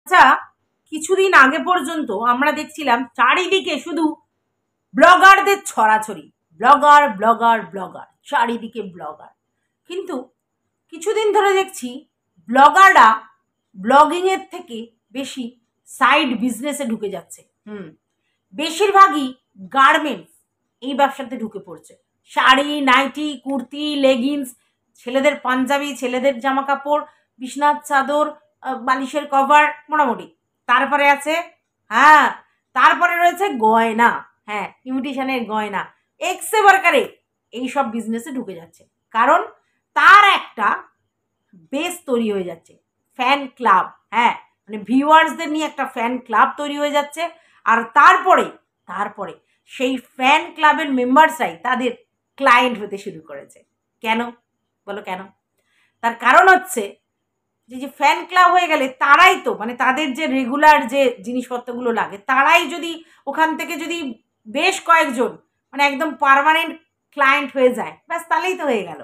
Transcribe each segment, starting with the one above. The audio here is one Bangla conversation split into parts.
আচ্ছা, কিছুদিন আগে পর্যন্ত আমরা দেখছিলাম চারিদিকে শুধু ব্লগারদের ছড়াছড়ি। ব্লগার ব্লগার ব্লগার, চারিদিকে ব্লগার। কিন্তু কিছুদিন ধরে দেখছি ব্লগাররা ব্লগিংয়ের থেকে বেশি সাইড বিজনেসে ঢুকে যাচ্ছে। বেশিরভাগই গার্মেন্টস এই ব্যবসাতে ঢুকে পড়ছে। শাড়ি, নাইটি, কুর্তি, লেগিংস, ছেলেদের পাঞ্জাবি, ছেলেদের জামা কাপড়, বিছনার চাদর, বালিশের কভার, মোটামুটি। তারপরে আছে, হ্যাঁ, তারপরে রয়েছে গয়না। হ্যাঁ, ইমিটেশনের গয়না, এক্সে বার্কারে এইসব বিজনেসে ঢুকে যাচ্ছে। কারণ তার একটা বেস তৈরি হয়ে যাচ্ছে, ফ্যান ক্লাব। হ্যাঁ, মানে ভিউয়ার্সদের নিয়ে একটা ফ্যান ক্লাব তৈরি হয়ে যাচ্ছে। আর তারপরে তারপরে সেই ফ্যান ক্লাবের মেম্বার্সরাই তাদের ক্লায়েন্ট হতে শুরু করেছে। কেন বলো কেন? তার কারণ হচ্ছে যে ফ্যান ক্লাব হয়ে গেলে তারাই তো, মানে তাদের যে রেগুলার যে জিনিসপত্রগুলো লাগে, তারাই যদি ওখান থেকে যদি বেশ কয়েকজন মানে একদম পার্মানেন্ট ক্লায়েন্ট হয়ে যায়, ব্যাস তাহলেই তো হয়ে গেল।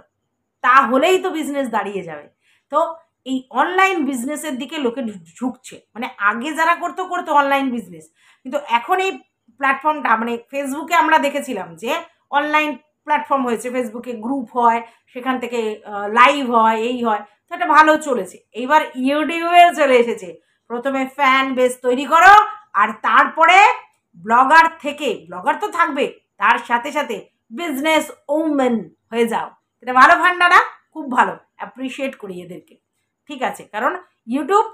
তাহলেই তো বিজনেস দাঁড়িয়ে যাবে। তো এই অনলাইন বিজনেসের দিকে লোকে ঝুঁকছে। মানে আগে যারা করতো অনলাইন বিজনেস, কিন্তু এখন এই প্ল্যাটফর্মটা, মানে ফেসবুকে আমরা দেখেছিলাম যে অনলাইন প্ল্যাটফর্ম হয়েছে, ফেসবুকে গ্রুপ হয়, সেখান থেকে লাইভ হয়, এই হয়, তো এটা ভালো চলেছে। এইবার ইউটিউবে চলে এসেছে, প্রথমে ফ্যান বেস তৈরি করো, আর তারপরে ব্লগার থেকে, ব্লগার তো থাকবে, তার সাথে সাথে বিজনেস ওমেন হয়ে যাও। এটা ভালো ফান্ডা না? খুব ভালো, অ্যাপ্রিসিয়েট করি এদেরকে। ঠিক আছে, কারণ ইউটিউব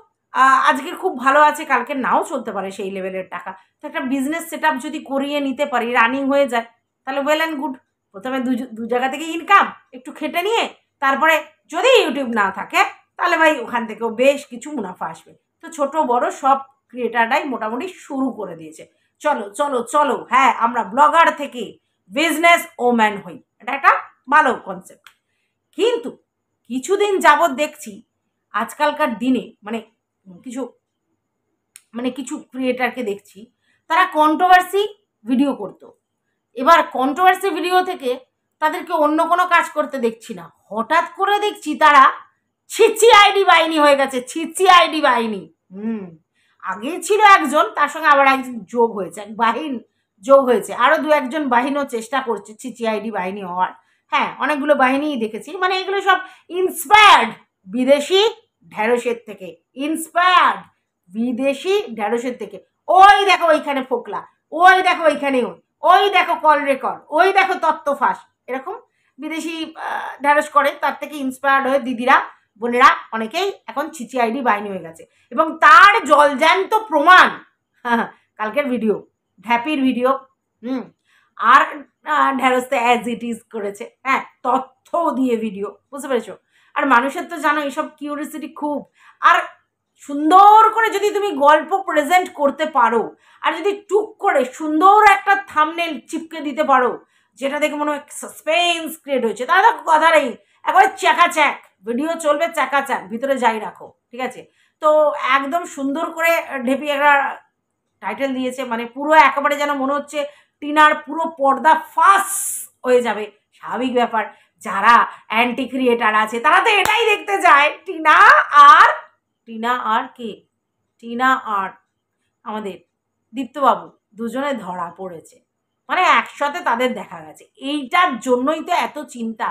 আজকে খুব ভালো আছে, কালকে নাও চলতে পারে সেই লেভেলের টাকা। তো একটা বিজনেস সেট আপ যদি করিয়ে নিতে পারি, রানিং হয়ে যায়, তাহলে ওয়েল অ্যান্ড গুড। প্রথমে দু জায়গা থেকে ইনকাম একটু খেটে নিয়ে, তারপরে যদি ইউটিউব না থাকে তাহলে ভাই ওখান থেকেও বেশ কিছু মুনাফা আসবে। তো ছোট বড় সব ক্রিয়েটাররাই মোটামুটি শুরু করে দিয়েছে, চলো চলো চলো, হ্যাঁ আমরা ব্লগার থেকে বিজনেস ওম্যান হই। এটা একটা ভালো কনসেপ্ট। কিন্তু কিছুদিন যাবৎ দেখছি আজকালকার দিনে কিছু কিছু ক্রিয়েটারকে দেখছি, তারা কন্ট্রোভার্সি ভিডিও করতো। এবার কন্ট্রোভার্সি ভিডিও থেকে তাদেরকে অন্য কোনো কাজ করতে দেখছি না, হঠাৎ করে দেখছি তারা ছিচি আইডি বাহিনী হয়ে গেছে। ছিচি আইডি বাহিনী। আগে ছিল একজন, তার সঙ্গে আবার একজন যোগ হয়েছে, এক বাহিন যোগ হয়েছে, আরো দু একজন বাহিনীও চেষ্টা করছে ছিচি আইডি বাহিনী হওয়ার। হ্যাঁ, অনেকগুলো বাহিনীই দেখেছি। মানে এগুলো সব ইন্সপায়ার্ড বিদেশি ঢ্যাঁড়সের থেকে, ইন্সপায়ার্ড বিদেশি ঢ্যাঁড়সের থেকে। ওই দেখো ওইখানে ফোকলা, ওই দেখো ওইখানে, ওই দেখো কল রেকর্ড, ওই দেখো তত্ত্ব ফাঁস, এরকম বিদেশি ঢ্যাঁড়স করে, তার থেকে ইন্সপায়ার্ড হয়ে দিদিরা বোনেরা অনেকেই এখন ছিচি আইডি বাহিনী হয়ে গেছে। এবং তার জলজ্যান্ত প্রমাণ কালকের ভিডিও, ঢ্যাপির ভিডিও। আর ঢ্যাঁড়স তো অ্যাজ ইট ইজ করেছে, হ্যাঁ, তথ্য দিয়ে ভিডিও, বুঝতে পেরেছো? আর মানুষের তো জানো এসব কিউরিয়াসিটি খুব। আর সুন্দর করে যদি তুমি গল্প প্রেজেন্ট করতে পারো, আর যদি টুক করে সুন্দর একটা থাম্বনেল চিপকে দিতে পারো, যেটা দেখে মনে হয় সাসপেন্স ক্রিয়েট হয়েছে, তাহলে তো কথা নেই, একবারে চ্যাকাচ্যাক ভিডিও চলবে, চ্যাকাচ্যাক, ভিতরে যাই রাখো। ঠিক আছে, তো একদম সুন্দর করে ঢেপি একটা টাইটেল দিয়েছে, মানে পুরো একেবারে যেন মনে হচ্ছে টিনার পুরো পর্দা ফাঁস হয়ে যাবে। স্বাভাবিক ব্যাপার, যারা অ্যান্টি ক্রিয়েটার আছে তারা তো এটাই দেখতে চায়। টিনা আর কে, টিনা আর আমাদের দীপ্তবাবু দুজনে ধরা পড়েছে, মানে একসাথে তাদের দেখা গেছে। এইটার জন্যই তো এত চিন্তা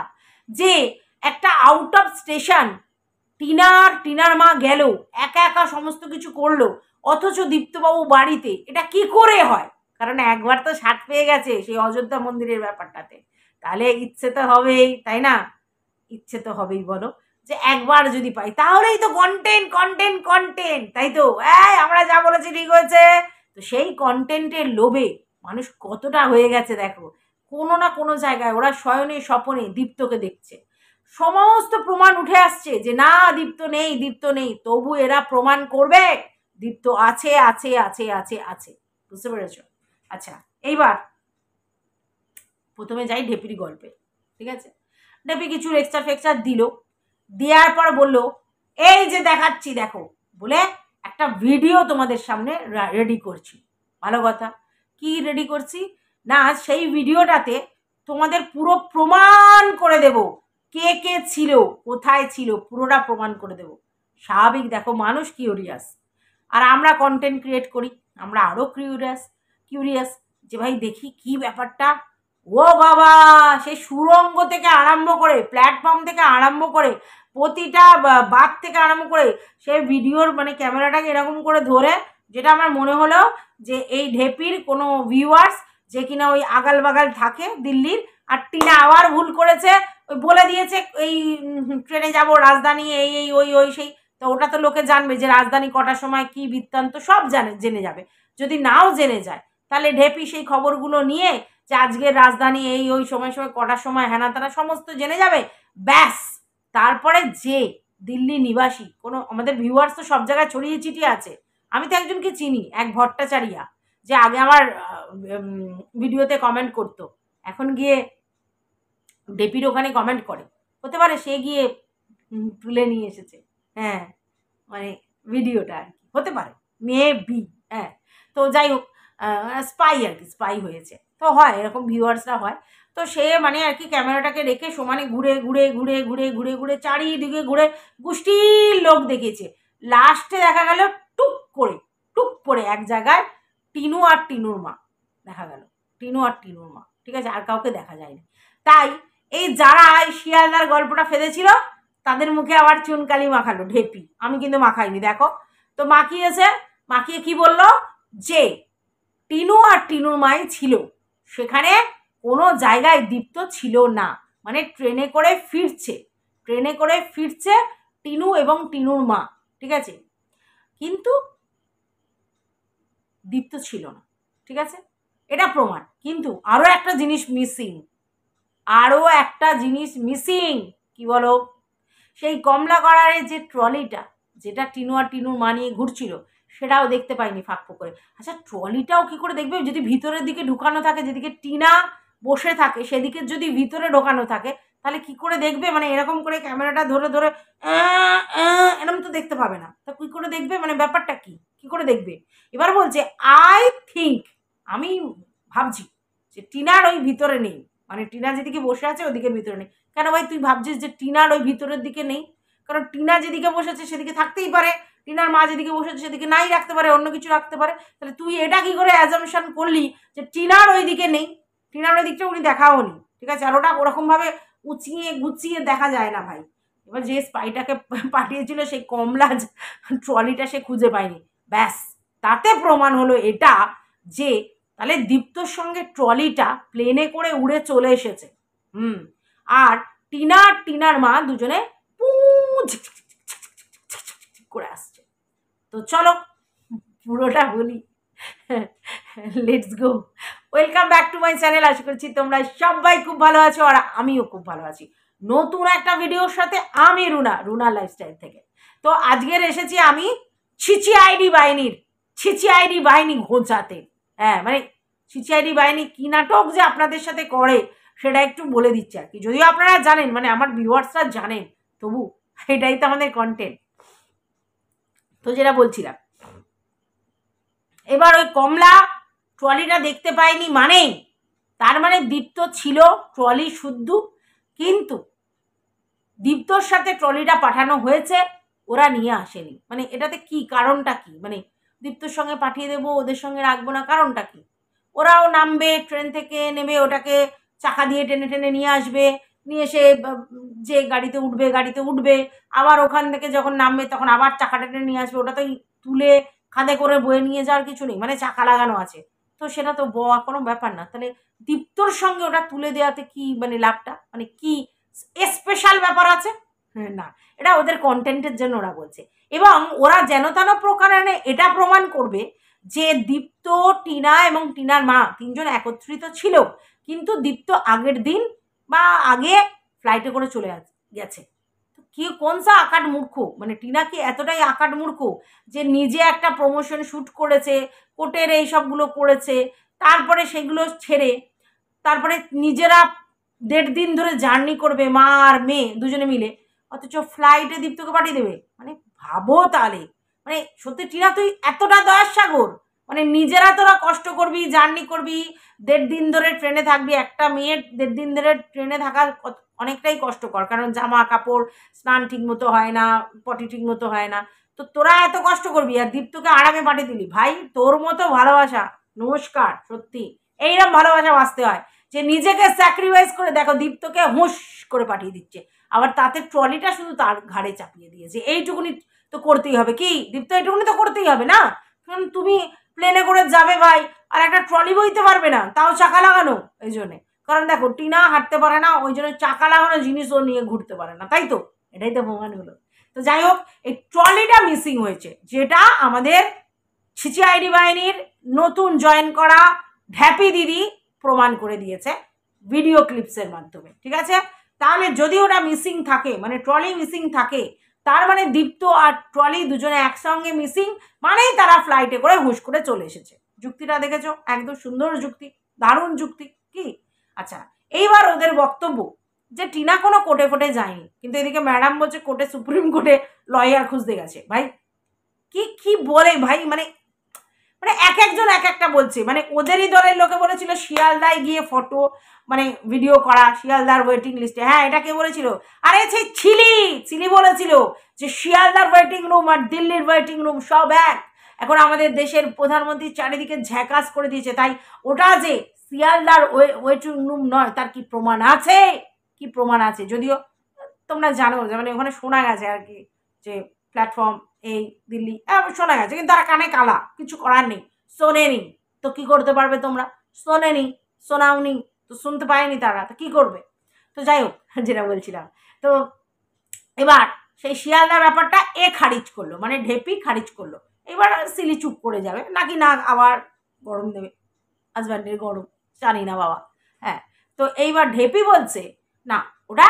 যে একটা আউট অফ স্টেশন টিনার মা গেল, একা একা সমস্ত কিছু করলো, অথচ দীপ্তবাবু বাড়িতে। এটা কি করে হয়? কারণ একবার তো সাথ পেয়ে গেছে সেই অযোধ্যা মন্দিরের ব্যাপারটাতে, তাহলে ইচ্ছে তো হবেই, তাই না? ইচ্ছে তো হবেই, বলো, যে একবার যদি পাই তাহলেই তো কন্টেন্ট কন্টেন্ট কন্টেন্ট, তাই তো? আমরা যা বলেছি ঠিক হয়েছে। তো সেই কন্টেন্টের লোভে মানুষ কতটা হয়ে গেছে দেখো, কোনো না কোনো জায়গায় ওরা শয়নে স্বপনে দীপ্তকে দেখছে। সমস্ত প্রমাণ উঠে আসছে যে না, দীপ্ত নেই, দীপ্ত নেই, তবু এরা প্রমাণ করবে দীপ্ত আছে আছে আছে আছে আছে। বুঝতে পেরেছ? আচ্ছা, এইবার প্রথমে যাই ঢেপির গল্পে। ঠিক আছে, ঢেপি কিছু লেকচার ফেকচার দিল, দেওয়ার পর বললো এই যে দেখাচ্ছি দেখো, বলে একটা ভিডিও তোমাদের সামনে রেডি করছি। ভালো কথা, কি রেডি করছি না, সেই ভিডিওটাতে তোমাদের পুরো প্রমাণ করে দেব, কে কে ছিল, কোথায় ছিল, পুরোটা প্রমাণ করে দেব। স্বাভাবিক, দেখো মানুষ কিউরিয়াস। আর আমরা কন্টেন্ট ক্রিয়েট করি, আমরা আরও কিউরিয়াস যে ভাই দেখি কি ব্যাপারটা। ও বাবা, সেই সুরঙ্গ থেকে আরম্ভ করে, প্ল্যাটফর্ম থেকে আরম্ভ করে, প্রতিটা বাদ থেকে আরম্ভ করে সে ভিডিওর মানে ক্যামেরাটাকে এরকম করে ধরে, যেটা আমার মনে হলো যে এই ঢেপির কোনো ভিউয়ার্স যে কিনা ওই আগাল বাগাল থাকে দিল্লির, আর টিনা আবার ভুল করেছে, ওই বলে দিয়েছে এই ট্রেনে যাব রাজধানী এই এই ওই ওই সেই। তো ওটা তো লোকে জানবে যে রাজধানী কটার সময় কি বৃত্তান্ত সব জেনে যাবে। যদি নাও জেনে যায় তাহলে ঢেপি সেই খবরগুলো নিয়ে যে আজকের রাজধানী এই ওই সময় কটার সময় হেনা তারা সমস্ত জেনে যাবে, ব্যাস। তারপরে যে দিল্লি নিবাসী কোনো আমাদের ভিউয়ার্স তো সব জায়গায় ছড়িয়ে ছিটিয়ে আছে। আমি তো একজনকে চিনি, এক ভট্টাচারিয়া, যে আগে আমার ভিডিওতে কমেন্ট করতো, এখন গিয়ে ডেপির ওখানে কমেন্ট করে। হতে পারে সে গিয়ে তুলে নিয়ে এসেছে, হ্যাঁ, মানে ভিডিওটা আর কি, হতে পারে, মেবি। হ্যাঁ, তো যাই হোক, স্পাই আর কি, স্পাই হয়েছে। তো হয় এরকম, ভিউয়ার্সরা হয়। তো সে মানে আর কি ক্যামেরাটাকে রেখে সমানে ঘুরে ঘুরে ঘুরে ঘুরে ঘুরে ঘুরে চারিদিকে ঘুরে গোষ্ঠীর লোক দেখেছে। লাস্টে দেখা গেল টুক করে এক জায়গায় টিনু আর টিনুর মা দেখা গেল, টিনু আর টিনুর মা, ঠিক আছে, আর কাউকে দেখা যায়নি। তাই এই যারা এই শিয়ালদার গল্পটা ফেলেছিল তাদের মুখে আবার চুনকালি মাখালো ঢেপি, আমি কিন্তু মাখাইনি, দেখো। তো মাখিয়ে কি বললো যে টিনু আর টিনুর মাই ছিল সেখানে, কোনো জায়গায় দীপ্ত ছিল না, মানে ট্রেনে করে ফিরছে টিনু এবং টিনুর মা, ঠিক আছে, কিন্তু দীপ্ত ছিল না, ঠিক আছে, এটা প্রমাণ। কিন্তু আরও একটা জিনিস মিসিং, কি বলো, সেই কমলাগড়ারের যে ট্রলিটা যেটা টিনু আর টিনুর মা নিয়ে ঘুরছিল সেটাও দেখতে পাইনি ফাঁক করে। আচ্ছা, ট্রলিটাও কি করে দেখবে? যদি ভিতরের দিকে ঢুকানো থাকে, যেদিকে টিনা বসে থাকে সেদিকে যদি ভিতরে ঢোকানো থাকে তাহলে কি করে দেখবে? মানে এরকম করে ক্যামেরাটা ধরে ধরে এরকম তো দেখতে পাবে না, তা কি করে দেখবে? মানে ব্যাপারটা কি করে দেখবে? এবার বলছে আমি ভাবছি যে টিনার ওই ভিতরে নেই, মানে টিনা যেদিকে বসে আছে ওদিকের ভিতরে নেই। কেন ভাই তুই ভাবছিস যে টিনার ওই ভিতরের দিকে নেই? কারণ টিনা যেদিকে বসেছে সেদিকে থাকতেই পারে, টিনার মা যেদিকে বসেছে সেদিকে নাই রাখতে পারে, অন্য কিছু রাখতে পারে। তাহলে তুই এটা কি করে অ্যাজাম্পশন করলি যে টিনার ওই দিকে নেই? টিনার ওই দিকটা উনি দেখাও নি, ঠিক আছে, আর ওটা ওরকমভাবে উঁচিয়ে গুছিয়ে দেখা যায় না ভাই। এবার যে স্পাইটাকে পাঠিয়েছিল সেই কমলা ট্রলিটা সে খুঁজে পায়নি, ব্যাস, তাতে প্রমাণ হলো এটা যে তাহলে দীপ্তর সঙ্গে ট্রলিটা প্লেনে করে উড়ে চলে এসেছে। আর টিনার মা দুজনে করে আসছে। তো চলো পুরোটা বলি, let's go. Welcome back to my channel. আশা করছি তোমরা সবাই খুব ভালো আছো আর আমিও খুব ভালো আছি। নতুন একটা ভিডিওর সাথে আমি রুনা লাইফস্টাইল থেকে। তো আজকের এসেছি আমি ছিচিআইডি বাহিনী ঘোচাতে। হ্যাঁ, মানে ছিচিআইডি বাহিনী কি নাটক যে আপনাদের সাথে করে সেটা একটু বলে দিচ্ছে আর কি। যদিও আপনারা জানেন, মানে আমার ভিউয়ার্সরা জানেন, তবু এটাই তো আমাদের কন্টেন্ট। তো যেটা বলছিলাম, এবার ওই কমলা ট্রলিটা দেখতে পায়নি, মানে তার মানে দীপ্ত ছিল ট্রলি শুদ্ধ, কিন্তু দীপ্তর সাথে ট্রলিটা পাঠানো হয়েছে, ওরা নিয়ে আসেনি। মানে এটাতে কি কারণটা কি? মানে দীপ্তর সঙ্গে পাঠিয়ে দেবো, ওদের সঙ্গে রাখবো না, কারণটা কি? ওরাও নামবে ট্রেন থেকে, নেমে ওটাকে চাকা দিয়ে টেনে টেনে নিয়ে আসবে, নিয়ে এসে যে গাড়িতে উঠবে, আবার ওখান থেকে যখন নামবে তখন আবার চাকা টেনে নিয়ে আসবে। ওটা তো তুলে খাদে করে বয়ে নিয়ে যাওয়ার কিছু নেই, মানে চাকা লাগানো আছে, তো সেটা তো বওয়া কোনো ব্যাপার না। তাহলে দীপ্তর সঙ্গে ওটা তুলে দেওয়াতে কি মানে লাভটা, মানে কি স্পেশাল ব্যাপার আছে? না, এটা ওদের কন্টেন্টের জন্য ওরা বলছে। এবং ওরা যেন তেন প্রকারে এটা প্রমাণ করবে যে দীপ্ত, টিনা এবং টিনার মা তিনজন একত্রিত ছিল, কিন্তু দীপ্ত আগের দিন বা আগে ফ্লাইটে করে চলে গেছে। তো কি কোন সা আকাট মূর্খ, মানে টিনা কি এতটাই আকাট মূর্খ যে নিজে একটা প্রমোশন শ্যুট করেছে, কোটের এই সবগুলো করেছে, তারপরে সেগুলো ছেড়ে তারপরে নিজেরা 1.5 দিন ধরে জার্নি করবে মা আর মেয়ে দুজনে মিলে, অথচ ফ্লাইটে দীপ্তকে পাঠিয়ে দেবে? মানে ভাবো তাহলে, মানে সত্যি টিনা তুই এতটা দয়ার সাগর? মানে নিজেরা তোরা কষ্ট করবি, জার্নি করবি, 1.5 দিন ধরে ট্রেনে থাকবি। একটা মেয়ের 1.5 দিন ধরে ট্রেনে থাকা অনেকটাই কষ্টকর, কারণ জামা কাপড়, স্নান ঠিক মতো হয় না, পটি ঠিক মতো হয় না। তো তোরা এত কষ্ট করবি আর দীপ্তকে আরামে পাঠিয়ে দিলি। ভাই তোর মতো ভালোবাসা, নমস্কার, সত্যি এইরকম ভালোবাসা বাঁচতে হয় যে নিজেকে স্যাক্রিফাইস করে। দেখো দীপ্তকে হুঁশ করে পাঠিয়ে দিচ্ছে, আবার তাতে ট্রলিটা শুধু তার ঘাড়ে চাপিয়ে দিয়েছে। এইটুকুনি তো করতেই হবে, কি দীপ্ত এইটুকুনি তো করতেই হবে না? কারণ তুমি প্লেনে করে যাবে ভাই, আর একটা ট্রলি বইতে পারবে না, তাও চাকা লাগানো। এই জন্যে, কারণ দেখো টিনা হাঁটতে পারে না, ওই জন্য চাকা লাগানো জিনিসও নিয়ে ঘুরতে পারে না, তাই তো? এটাই তো প্রমাণ হলো। তো যাই হোক, এই ট্রলিটা মিসিং হয়েছে, যেটা আমাদের সিসিআইডি বাহিনীর নতুন জয়েন করা ঢ্যাপি দিদি প্রমাণ করে দিয়েছে ভিডিও ক্লিপসের মাধ্যমে, ঠিক আছে? তাহলে যদি ওটা মিসিং থাকে, মানে ট্রলি মিসিং থাকে, তার মানে দীপ্ত আর ট্রলি দুজনে একসঙ্গে মিসিং, মানেই তারা ফ্লাইটে করে হুশ করে চলে এসেছে। যুক্তিটা দেখেছো? একদম সুন্দর যুক্তি, দারুণ যুক্তি, কি? আচ্ছা, এইবার ওদের বক্তব্য যে টিনা কোনো কোর্টে ফোটে যায়নি, কিন্তু এদিকে ম্যাডাম বলছে কোর্টে, সুপ্রিম কোর্টে লয়ার খুঁজতে গেছে। ভাই কি কি বলে ভাই, মানে মানে এক একজন এক একটা বলছে। মানে ওদেরই দলের লোকে বলেছিল শিয়ালদায় গিয়ে ফটো মানে ভিডিও করা, শিয়ালদার ওয়েটিং লিস্টে। হ্যাঁ, এটা কে বলেছিল? আরে সেই ছিলি বলেছিল যে শিয়ালদার ওয়েটিং রুম আর দিল্লির ওয়েটিং রুম সব এক। এখন আমাদের দেশের প্রধানমন্ত্রী চারিদিকে ঝ্যাকাস করে দিয়েছে, তাই ওটা যে শিয়ালদার ওয়েটিং রুম নয় তার কি প্রমাণ আছে? কি প্রমাণ আছে? যদিও তোমরা জানো যে মানে ওখানে শোনা গেছে আর কি যে প্ল্যাটফর্ম এই দিল্লি শোনা গেছে, কিন্তু তারা কানে কালা, কিছু করার নেই, শোনেনি। তো কি করতে পারবে তোমরা? শোনেনি, শোনাওনি, তো শুনতে পায়নি তারা, তো কি করবে? তো যাই হোক, যেটা বলছিলাম, তো এবার সেই শিয়ালদার ব্যাপারটা খারিজ করলো, মানে ঢেপি খারিজ করলো। এবার সিলি চুপ করে যাবে নাকি না আবার গরম দেবে, হাজব্যান্ডের গরম, জানি না বাবা। হ্যাঁ, তো এইবার ঢেপি বলছে না, ওটা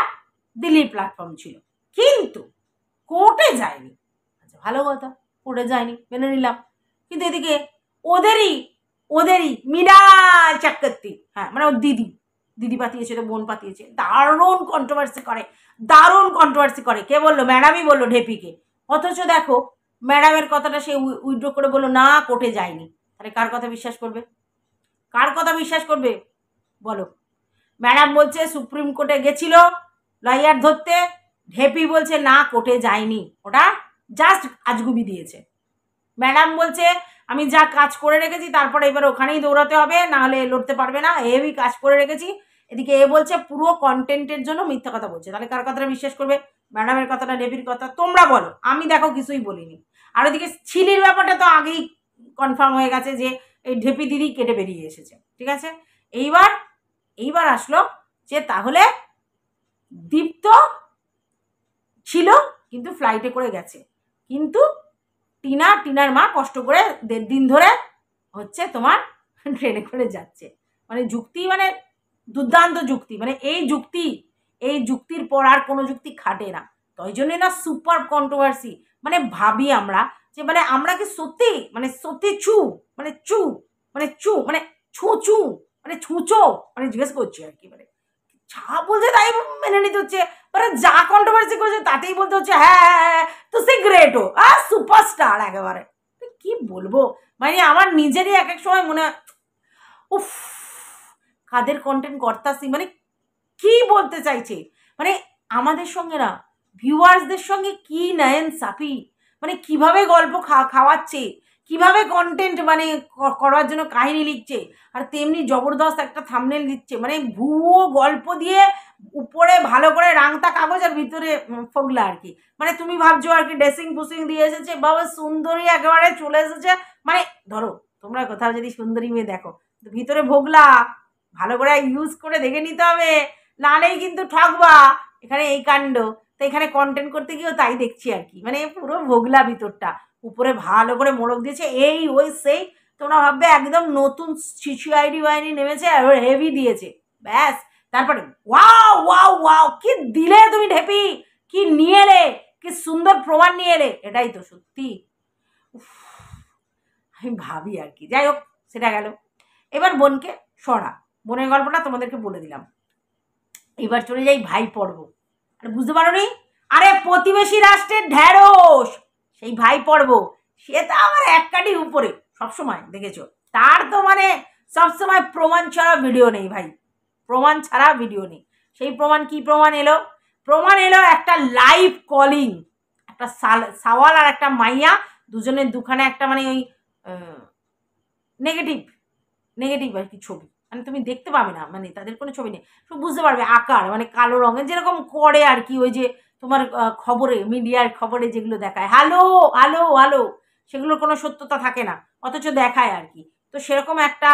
দিল্লির প্ল্যাটফর্ম ছিল, কিন্তু কোর্টে যায়নি। আচ্ছা, ভালো কথা, কোর্টে যায়নি, মেনে নিলাম। কিন্তু এদিকে ওদেরই মীরা চক্রবর্তী, হ্যাঁ মানে ওর দিদি পাঠিয়েছে, তো বোন পাঠিয়েছে, দারুণ কন্ট্রোভার্সি করে। কে বললো? ম্যাডামই বললো ঢেপিকে। অথচ দেখো ম্যাডামের কথাটা সে উইথড্র করে বললো না, কোর্টে যায়নি। তাহলে কার কথা বিশ্বাস করবে? বলো। ম্যাডাম বলছে সুপ্রিম কোর্টে গেছিল লয়ার ধরতে, ঢেপি বলছে না, কোর্টে যায়নি, ওটা জাস্ট আজগুবি দিয়েছে। ম্যাডাম বলছে আমি যা কাজ করে রেখেছি, তারপরে এবার ওখানেই দৌড়াতে হবে, না হলে লড়তে পারবে না, হেভি কাজ করে রেখেছি। এদিকে বলছে পুরো কন্টেন্টের জন্য মিথ্যা কথা বলছে। তাহলে কার কথাটা বিশ্বাস করবে? ম্যাডামের কথাটা, ঢেপির কথা? তোমরা বলো, আমি দেখো কিছুই বলিনি। আর ওদিকে ছিলির ব্যাপারটা তো আগেই কনফার্ম হয়ে গেছে যে এই ঢেপি দিদি কেটে বেরিয়ে এসেছে, ঠিক আছে? এইবার আসলো যে তাহলে দীপ্ত ছিল কিন্তু ফ্লাইটে করে গেছে, কিন্তু টিনার মা কষ্ট করে 1.5 দিন ধরে হচ্ছে তোমার ট্রেনে করে যাচ্ছে। মানে যুক্তি, মানে দুর্দান্ত যুক্তি, মানে এই যুক্তির পর আর কোনো যুক্তি খাটে না। তাই জন্য না সুপার কন্ট্রোভার্সি। মানে ভাবি আমরা যে মানে আমরা কি সত্যি মানে ছুঁচো মানে ছুঁচো, মানে জিজ্ঞেস করছি আর কি, মানে যা বলছে তাই মেনে নিতে হচ্ছে, মানে যা কন্ট্রোভার্সি করছে তাতেই বলতে হচ্ছে হ্যাঁ তো সে গ্রেট ও সুপারস্টার একেবারে। কি বলবো, মানে আমার নিজেরই এক এক সময় মনে হয় উফ, কাদের কন্টেন্ট করতাছি, মানে কি বলতে চাইছে, মানে আমাদের সঙ্গে না ভিউয়ার্সদের সঙ্গে কি নয়ন সাপি, মানে কিভাবে গল্প খাওয়াচ্ছে, কিভাবে কন্টেন্ট মানে করার জন্য কাহিনী লিখছে, আর তেমনি জবরদস্ত একটা থাম্বনেল দিচ্ছে, মানে ভুয়ো গল্প দিয়ে উপরে ভালো করে রাংতা কাগজ আর ভিতরে ফোগলা আর কি। মানে তুমি ভাবছো আর কি ড্রেসিং পুসিং দিয়ে এসেছে, বাবা সুন্দরী একেবারে চলে এসেছে। মানে ধরো তোমরা কোথাও যদি সুন্দরী মেয়ে দেখো, ভিতরে ভোগলা, ভালো করে ইউজ করে দেখে নিতে হবে, নালেই কিন্তু ঠকবা। এখানে এই কাণ্ড। তো এখানে কন্টেন্ট করতে গিয়েও তাই দেখছি আর কি, মানে পুরো ভোগলা ভিতরটা, উপরে ভালো করে মোড়ক দিয়েছে, এই ওই সেই। তোমরা ভাববে একদম নতুন সিসিআইডি বাহিনী নেমেছে আর হেভি দিয়েছে, ব্যাস। তারপরে ওয়াও ওয়াও ওয়াও, কি দিলে তুমি ঢেপি, কি নিয়ে এলে, কি সুন্দর প্রমাণ নিয়ে এলে, এটাই তো সত্যি। আমি ভাবি আর কি। যাই হোক, সেটা গেল। এবার বোনকে সরা, বোনের গল্পটা তোমাদেরকে বলে দিলাম। এবার চলে যাই ভাই পর্ব। আরে বুঝতে পারো নি? আরে প্রতিবেশী রাষ্ট্রের ঢ্যাঁড়স, সেই ভাই পর্ব, সে তো আমার এক কাঠি উপরে সবসময়, দেখেছো? তার তো মানে সবসময় প্রমাণ ছাড়া ভিডিও নেই ভাই, প্রমাণ ছাড়া ভিডিও নেই। সেই প্রমাণ কি প্রমাণ এলো? প্রমাণ এলো একটা লাইভ কলিং, একটা সাওয়াল আর একটা মাইয়া, দুজনের দুখানে একটা মানে ওই নেগেটিভ আর কি ছবি, মানে তুমি দেখতে পাবে না, মানে তাদের কোনো ছবি নেই, সব বুঝতে পারবে আকার মানে কালো রঙের, যেরকম করে আর কি ওই যে তোমার খবরে, মিডিয়ার খবরে যেগুলো দেখায় হ্যালো হ্যালো হ্যালো, সেগুলোর কোনো সত্যতা থাকে না, অথচ দেখায় আর কি। তো সেরকম একটা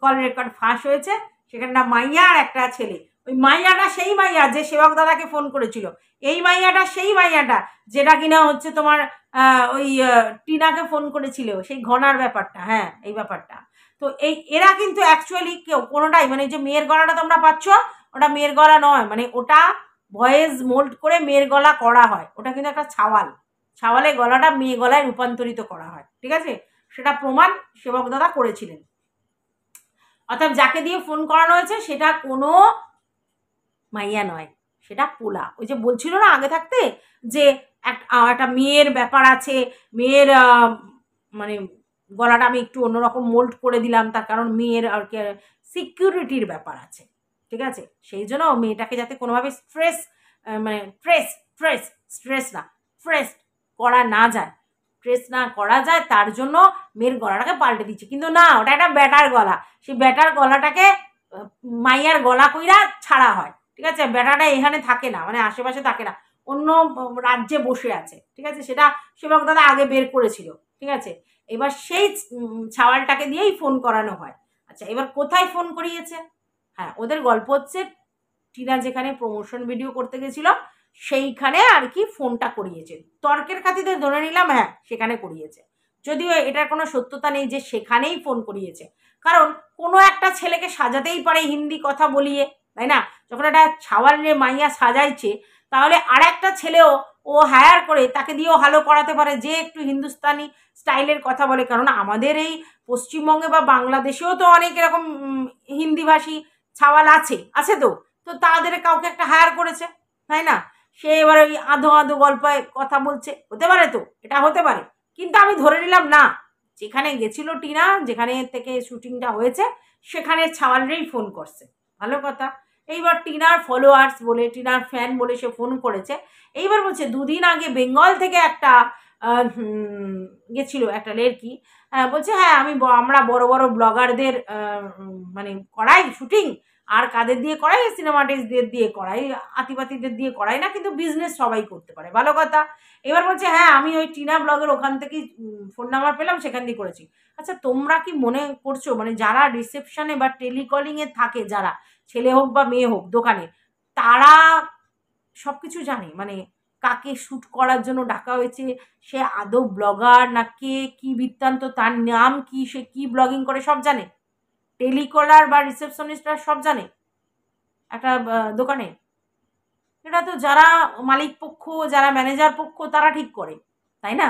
কল রেকর্ড ফাঁস হয়েছে, সেখানে না মাইয়া আর একটা ছেলে, ওই মাইয়াটা সেই মাইয়া যে সেবক দাদাকে ফোন করেছিল, এই মাইয়াটা সেই মাইয়াটা যেটা কিনা হচ্ছে তোমার ওই টিনাকে ফোন করেছিল, সেই ঘনার ব্যাপারটা, হ্যাঁ এই ব্যাপারটা। তো এরা কিন্তু অ্যাকচুয়ালি কেউ কোনোটাই, মানে যে মেয়ের গলাটা তোমরা পাচ্ছ ওটা মেয়ের গলা নয়, মানে ওটা ভয়েস মোল্ড করে মেয়ের গলা করা হয়, ওটা কিন্তু একটা ছাওয়ালের গলাটা মেয়ে গলায় রূপান্তরিত করা হয়, ঠিক আছে, সেটা প্রমাণ সেবক দাদা করেছিলেন। অর্থাৎ যাকে দিয়ে ফোন করানো হয়েছে সেটা কোনো মাইয়া নয়, সেটা পোলা। ওই যে বলছিল না আগে থাকতে যে একটা মেয়ের ব্যাপার আছে, মেয়ের মানে গলাটা আমি একটু অন্যরকম মোল্ড করে দিলাম, তার কারণ মেয়ের আর কি সিকিউরিটির ব্যাপার আছে, ঠিক আছে, সেই জন্য মেয়েটাকে যাতে কোনোভাবে মানে স্ট্রেস করা না যায়, তার জন্য মেয়ের গলাটাকে পাল্টে দিচ্ছে। কিন্তু না, ওটা একটা ব্যাটার গলা, সেই ব্যাটার গলাটাকে মাইয়ার গলা কইরা ছাড়া হয়, ঠিক আছে, ব্যাটাটা এখানে থাকে না, মানে আশেপাশে থাকে না, অন্য রাজ্যে বসে আছে, ঠিক আছে, সেটা সেবক দাদা আগে বের করেছিল, ঠিক আছে। এবার সেই ছাওয়ালটাকে দিয়েই ফোন করানো হয়। আচ্ছা, এবার কোথায় ফোন করিয়েছে? হ্যাঁ, ওদের গল্প হচ্ছে টিনা যেখানে প্রমোশন ভিডিও করতে গেছিল সেইখানে আর কি ফোনটা করিয়েছে, তর্কের খাতিরে ধরে নিলাম হ্যাঁ সেখানে করিয়েছে, যদিও এটার কোনো সত্যতা নেই যে সেখানেই ফোন করিয়েছে, কারণ কোনো একটা ছেলেকে সাজাতেই পারে হিন্দি কথা বলিয়ে, তাই না? যখন একটা ছাওয়াল নিয়ে মাইয়া সাজাইছে, তাহলে আর একটা ছেলেও ও হায়ার করে তাকে দিয়েও ভালো করাতে পারে, যে একটু হিন্দুস্তানি স্টাইলের কথা বলে, কারণ আমাদের এই পশ্চিমবঙ্গে বা বাংলাদেশেও তো অনেক এরকম হিন্দিভাষী ছাওয়াল আছে তো তাদের কাউকে একটা হায়ার করেছে, তাই না? সে এবার ওই আধো গল্পে কথা বলছে, হতে পারে তো, এটা হতে পারে, কিন্তু আমি ধরে নিলাম না, যেখানে গেছিল টিনা, যেখানে থেকে শুটিংটা হয়েছে সেখানে ছাওয়ালরেই ফোন করছে, ভালো কথা। এইবার টিনার ফলোয়ার্স বলে, টিনার ফ্যান বলে সে ফোন করেছে। এইবার বলছে দুদিন আগে বেঙ্গল থেকে একটা গেছিল একটা লেরকি, বলছে হ্যাঁ আমরা বড় বড় ব্লগারদের মানে করাই শুটিং, আর কাদের দিয়ে করাই, সিনেমাটিস্টদের দিয়ে করাই, আতিপাতিদের দিয়ে করাই না, কিন্তু বিজনেস সবাই করতে পারে, ভালো কথা। এবার বলছে হ্যাঁ আমি ওই টিনা ব্লগের ওখান থেকেই ফোন নাম্বার পেলাম, সেখান দিয়ে করেছি। আচ্ছা, তোমরা কি মনে করছো মানে যারা রিসেপশনে বা টেলিকলিংয়ে থাকে, যারা ছেলে হোক বা মেয়ে হোক দোকানে, তারা সব কিছু জানে? মানে কাকে শ্যুট করার জন্য ডাকা হয়েছে, সে আদৌ ব্লগার না কে, কি বৃত্তান্ত, তার নাম কি, সে কি ব্লগিং করে, সব জানে? টেলিকলার বা রিসেপশনিস্টরা সব জানে একটা দোকানে? এটা তো যারা মালিক পক্ষ, যারা ম্যানেজার পক্ষ, তারা ঠিক করে, তাই না?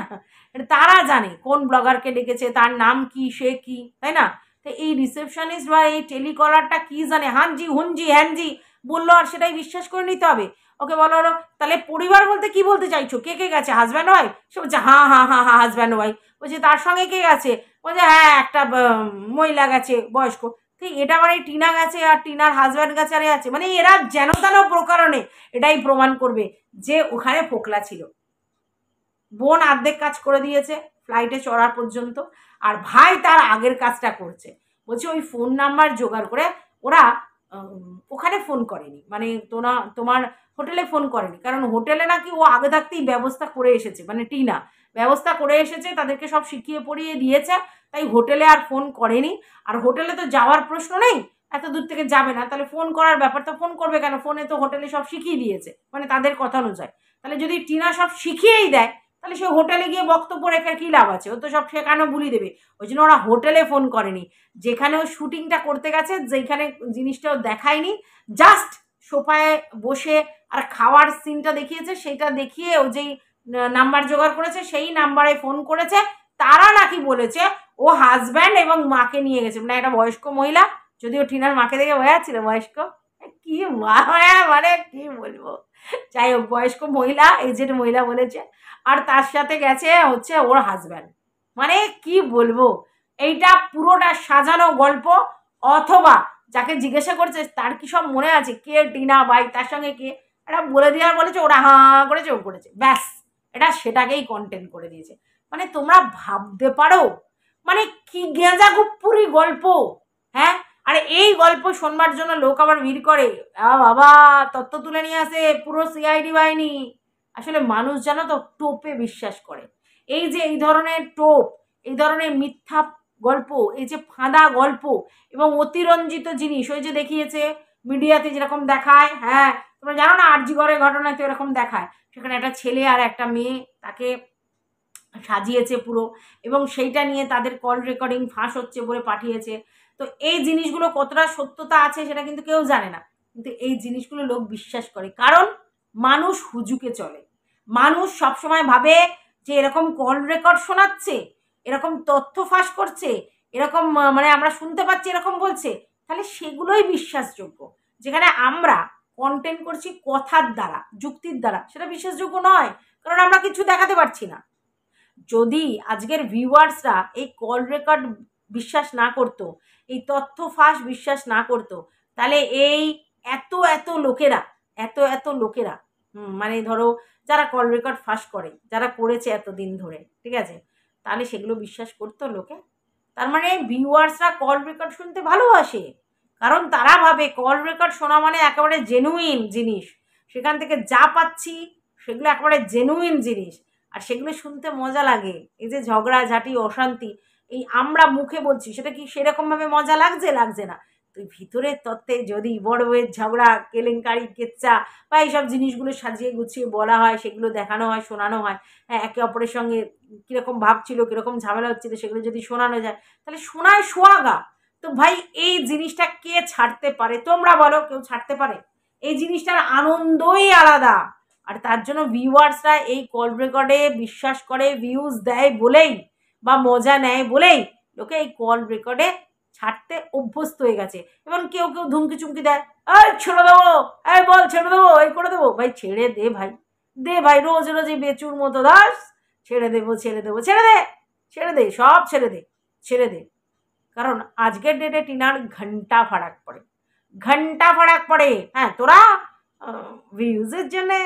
এটা তারা জানে কোন ব্লগারকে ডেকেছে, তার নাম কি, সে কি, তাই না? তো এই রিসেপশনিস্ট বা এই টেলিকলারটা কি জানে? হানজি হুনজি হ্যানজি বললো আর সেটাই বিশ্বাস করে নিতে হবে? ওকে বলো হলো তাহলে পরিবার বলতে কি বলতে চাইছো, কে কে গেছে, হাজব্যান্ড ওয়াইফ? সে বলছে হ্যাঁ হ্যাঁ হ্যাঁ হ্যাঁ হাজব্যান্ড ওয়াইফ। বলছে তার সঙ্গে কে গেছে? বলছে হ্যাঁ একটা মহিলা গেছে বয়স্ক। ঠিক, এটা মানে টিনা গেছে আর টিনার হাজব্যান্ড গেছে আর আছে, মানে এরা যেন তেন প্রকারণে এটাই প্রমাণ করবে যে ওখানে ফোকলা ছিল। বোন অর্ধেক কাজ করে দিয়েছে ফ্লাইটে চড়ার পর্যন্ত, আর ভাই তার আগের কাজটা করছে। বলছে ওই ফোন নাম্বার জোগাড় করে ওরা ওখানে ফোন করেনি, মানে তোমার হোটেলে ফোন করেনি, কারণ হোটেলে নাকি ও আগে থাকতেই ব্যবস্থা করে এসেছে, মানে টিনা ব্যবস্থা করে এসেছে, তাদেরকে সব শিখিয়ে পড়িয়ে দিয়েছে, তাই হোটেলে আর ফোন করেনি। আর হোটেলে তো যাওয়ার প্রশ্ন নেই, এত দূর থেকে যাবে না, তাহলে ফোন করার ব্যাপার, তো ফোন করবে কেন, ফোনে তো হোটেলে সব শিখিয়ে দিয়েছে, মানে তাদের কথা অনুযায়ী। তাহলে যদি টিনা সব শিখিয়েই দেয়, তাহলে সে হোটেলে গিয়ে বক্তব্য রেখে কী লাভ আছে? ও তো সব শেখানো বুলি দেবে। ওই জন্য ওরা হোটেলে ফোন করেনি, যেখানে ও শুটিংটা করতে গেছে, যেখানে জিনিসটাও দেখায়নি, জাস্ট সোফায় বসে আর খাওয়ার সিনটা দেখিয়েছে, সেইটা দেখিয়ে ও যেই নাম্বার জোগাড় করেছে সেই নাম্বারে ফোন করেছে। তারা নাকি বলেছে ও হাজব্যান্ড এবং মাকে নিয়ে গেছে, মানে একটা বয়স্ক মহিলা, যদিও টিনার মাকে দেখে বোঝা যাচ্ছিল বয়স্ক, কি মানে কি বলবো, যাই হোক বয়স্ক মহিলা, এজেড মহিলা বলেছে, আর তার সাথে গেছে হচ্ছে ওর হাজব্যান্ড। মানে কি বলবো, এইটা পুরোটা সাজানো গল্প, অথবা যাকে জিজ্ঞাসা করছে তার কি সব মনে আছে কে টিনা ভাই, তার সঙ্গে কে, এটা বলে দেওয়ার বলেছে, ওরা হাঁ করেছে, ও করেছে, ব্যাস এটা সেটাকেই কন্টেন্ট করে দিয়েছে। মানে তোমরা ভাবতে পারো মানে কি গেঁজা গুপ্পুরি গল্প, হ্যাঁ? আর এই গল্প শোনবার জন্য লোক আবার ভিড় করে, বাবা তত্ত্ব তুলে নিয়ে আসে পুরো সিআইডি বাহিনী। আসলে মানুষ জানো তো টোপে বিশ্বাস করে। এই যে এই ধরনের টোপ, এই ধরনের মিথ্যা গল্প, এই যে ফাঁদা গল্প এবং অতিরঞ্জিত জিনিস, ওই যে দেখিয়েছে মিডিয়াতে যেরকম দেখায়, হ্যাঁ তোমরা জানো না আরজিকরের ঘটনাতে এরকম দেখায়, সেখানে একটা ছেলে আর একটা মেয়ে তাকে সাজিয়েছে পুরো, এবং সেইটা নিয়ে তাদের কল রেকর্ডিং ফাঁস হচ্ছে বলে পাঠিয়েছে। তো এই জিনিসগুলো কতটা সত্যতা আছে সেটা কিন্তু কেউ জানে না, কিন্তু এই জিনিসগুলো লোক বিশ্বাস করে, কারণ মানুষ হুজুকে চলে। মানুষ সবসময় ভাবে যে এরকম কল রেকর্ড শোনাচ্ছে, এরকম তথ্য ফাঁস করছে, এরকম মানে আমরা শুনতে পাচ্ছি এরকম বলছে, তাহলে সেগুলোই বিশ্বাসযোগ্য। যেখানে আমরা কন্টেন্ট করছি কথার দ্বারা, যুক্তির দ্বারা, সেটা বিশ্বাসযোগ্য নয়, কারণ আমরা কিছু দেখাতে পারছি না। যদি আজকের ভিউয়ার্সরা এই কল রেকর্ড বিশ্বাস না করতো, এই তথ্য ফাঁস বিশ্বাস না করতো, তাহলে এই এত এত লোকেরা, এত লোকেরা মানে ধরো যারা কল রেকর্ড ফাঁস করে, যারা করেছে এতদিন ধরে, ঠিক আছে, তাহলে সেগুলো বিশ্বাস করতো লোকে? তার মানে ভিউয়ার্সরা কল রেকর্ড শুনতে ভালোবাসে, কারণ তারা ভাবে কল রেকর্ড শোনা মানে একেবারে জেনুইন জিনিস, সেখান থেকে যা পাচ্ছি সেগুলো একেবারে জেনুইন জিনিস, আর সেগুলো শুনতে মজা লাগে। এই যে ঝগড়াঝাটি অশান্তি এই আমরা মুখে বলছি, সেটা কি সেরকমভাবে মজা লাগছে? লাগছে না। তো ভিতরের তত্ত্বে যদি বড় বড়ের ঝগড়া, কেলেঙ্কারি, কেচ্চা বা এইসব জিনিসগুলো সাজিয়ে গুছিয়ে বলা হয়, সেগুলো দেখানো হয়, শোনানো হয়, হ্যাঁ একে অপরের সঙ্গে কীরকম ভাবছিল, কীরকম ঝামেলা হচ্ছিল, সেগুলো যদি শোনানো যায়, তাহলে শোনায় সোয়াগা। তো ভাই এই জিনিসটা কে ছাড়তে পারে? তোমরা বলো, কেউ ছাড়তে পারে? এই জিনিসটার আনন্দই আলাদা। আর তার জন্য ভিউয়ার্সরা এই কল রেকর্ডে বিশ্বাস করে, ভিউজ দেয় বলেই বা মজা নেয় বলেই লোকে এই কল রেকর্ডে ছাড়তে অভ্যস্ত হয়ে গেছে। এবং কেউ কেউ ধুমকি চুমকি দেয়, এই ছেড়ে দেবো, এই বল ছেড়ে দেবো, এই করে দেবো। ভাই ছেড়ে দে ভাই, দে ভাই, রোজ রোজ এই বেচুর মতো দাস, ছেড়ে দেবো ছেড়ে দেবো, ছেড়ে দে, ছেড়ে দে, সব ছেড়ে দে, ছেড়ে দে। কারণ আজকের ডেটে টিনার ঘন্টা ফারাক পড়ে, ঘন্টা ফারাক পড়ে। হ্যাঁ তোরা ভিউজের জন্যে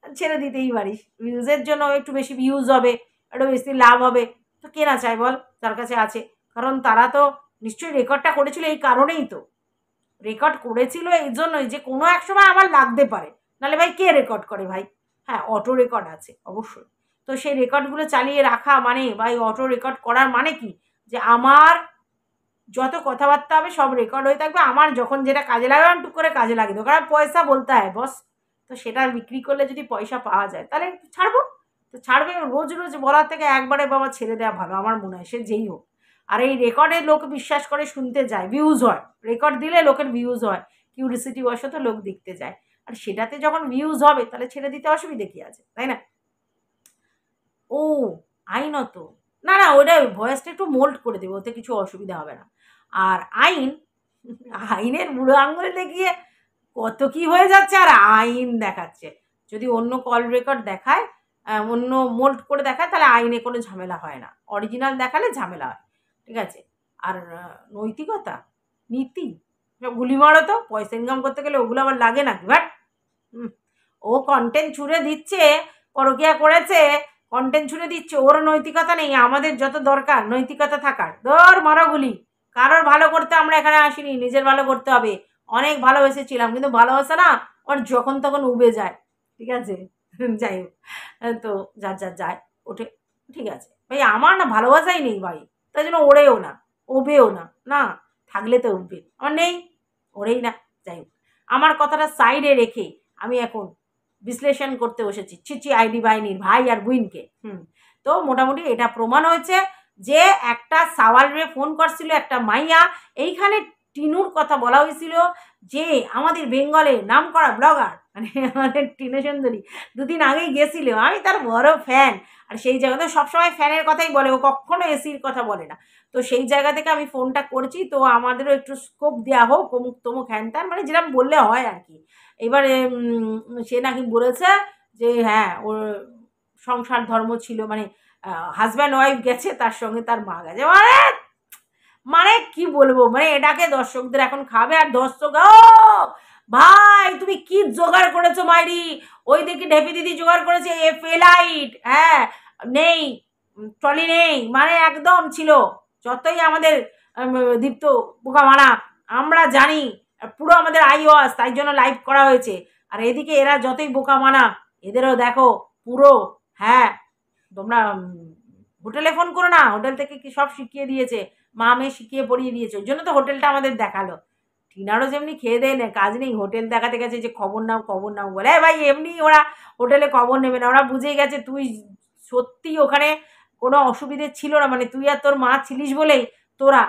ছেড়ে দিতেই পারিস, ভিউজের জন্য একটু বেশি ভিউজ হবে, একটু বেশি লাভ হবে, তো কে না চায় বল, তার কাছে আছে। কারণ তারা তো নিশ্চয়ই রেকর্ডটা করেছিল এই কারণেই, তো রেকর্ড করেছিল এই জন্যই যে কোনো এক সময় আমার লাগতে পারে, নাহলে ভাই কে রেকর্ড করে ভাই? হ্যাঁ অটো রেকর্ড আছে অবশ্যই, তো সেই রেকর্ডগুলো চালিয়ে রাখা মানে বা এই অটো রেকর্ড করার মানে কি, যে আমার যত কথাবার্তা হবে সব রেকর্ড হয়ে থাকবে, আমার যখন যেটা কাজে লাগবে আমি টুক করে কাজে লাগিয়ে দেবো, কারণ পয়সা বলতে হয় বস। তো সেটা বিক্রি করলে যদি পয়সা পাওয়া যায় তাহলে ছাড়বো, তো ছাড়বে। রোজ রোজ বলার থেকে একবারে বাবা ছেড়ে দেওয়া ভালো আমার মনে হয়, সে যেই হোক। আর এই রেকর্ডে লোক বিশ্বাস করে শুনতে যায়, ভিউজ হয়, রেকর্ড দিলে লোকের ভিউজ হয়, কিউরিসিটি বশত লোক দেখতে যায়, আর সেটাতে যখন ভিউজ হবে তাহলে ছেড়ে দিতে অসুবিধে কী আছে, তাই না? ও আইনত, না না ওটা ভয়েসটা একটু মোল্ড করে দেবো, ওতে কিছু অসুবিধা হবে না। আর আইনের বুড়ো আঙুলে দেখিয়ে কত কি হয়ে যাচ্ছে, আর আইন দেখাচ্ছে। যদি অন্য কল রেকর্ড দেখায়, অন্য মোল্ড করে দেখায়, তাহলে আইনে কোনো ঝামেলা হয় না, অরিজিনাল দেখালে ঝামেলা হয়, ঠিক আছে? আর নৈতিকতা, নীতি, গুলি মারো তো, পয়সা ইনকাম করতে গেলে ওগুলো আবার লাগে নাকি? বাট ও কন্টেন্ট ছুড়ে দিচ্ছে, পরকিয়া করেছে, কন্টেন্ট ছুড়ে দিচ্ছে, ওর নৈতিকতা নেই। আমাদের যত দরকার নৈতিকতা থাকার, ধর মারো গুলি। কারোর ভালো করতে আমরা এখানে আসিনি, নিজের ভালো করতে হবে। অনেক ভালোবেসেছিলাম, কিন্তু ভালোবাসা না ওর যখন তখন উবে যায়, ঠিক আছে? যাই হোক, তো যার যার যায় ওঠে, ঠিক আছে ভাই। আমার না ভালোবাসাই নেই ভাই, তাই জন্য ওড়েও না, ওবেও না, না থাকলে তো উঠবে, আমার নেই, ওড়েই না। যাই হোক, আমার কথাটা সাইডে রেখে আমি এখন বিশ্লেষণ করতে বসেছি চিচি আইডি বাহিনীর ভাই আর বুইনকে। তো মোটামুটি এটা প্রমাণ হয়েছে যে একটা সাওয়ালরে ফোন করছিল একটা মাইয়া, এইখানে টিনুর কথা বলা হয়েছিল যে আমাদের বেঙ্গলে নাম করা ব্লগার, মানে আমাদের টিনু সুন্দরী দুদিন আগেই গেছিল, আমি তার বড় ফ্যান। আর সেই জায়গাতে সবসময় ফ্যানের কথাই বলে, ও কখনো এসির কথা বলে না। তো সেই জায়গা থেকে আমি ফোনটা করছি, তো আমাদেরও একটু স্কোপ দেওয়া হোক, অমুক তমুক হ্যান ত্যান, মানে যেরকম বললে হয় আর কি। এবারে সে নাকি বলেছে যে হ্যাঁ ওর সংসার ধর্ম ছিল, মানে হাজব্যান্ড ওয়াইফ গেছে, তার সঙ্গে তার মা গেছে, মানে মানে কি বলবো, মানে এটাকে দর্শকদের এখন খাবে। আর দর্শক ভাই তুমি কি জোগাড় করেছো মাইরি, ওই দেখি ঢেপি দিদি জোগাড় করেছে ফেলাইট, হ্যাঁ নেই, ট্রলি নেই, মানে একদম ছিল। যতই আমাদের দীপ্ত বোকা মারা, আমরা জানি পুরো আমাদের আই ওয়াস, তাই জন্য লাইভ করা হয়েছে। আর এদিকে এরা যতই বোকা মানা, এদেরও দেখো পুরো, হ্যাঁ তোমরা হোটেলে ফোন করো না, হোটেল থেকে কি সব শিখিয়ে দিয়েছে, মা মেয়ে শিখিয়ে পড়িয়ে দিয়েছে, ওই জন্য তো হোটেলটা আমাদের দেখালো। টিনারও যেমনি খেয়ে দেয় না, কাজ নেই, হোটেল দেখাতে গেছে যে খবর নাও বলে, ভাই এমনি ওরা হোটেলে খবর নেবে না, ওরা বুঝেই গেছে তুই সত্যি ওখানে কোনো অসুবিধে ছিল না, মানে তুই আর তোর মা ছিলিস বলেই তোরা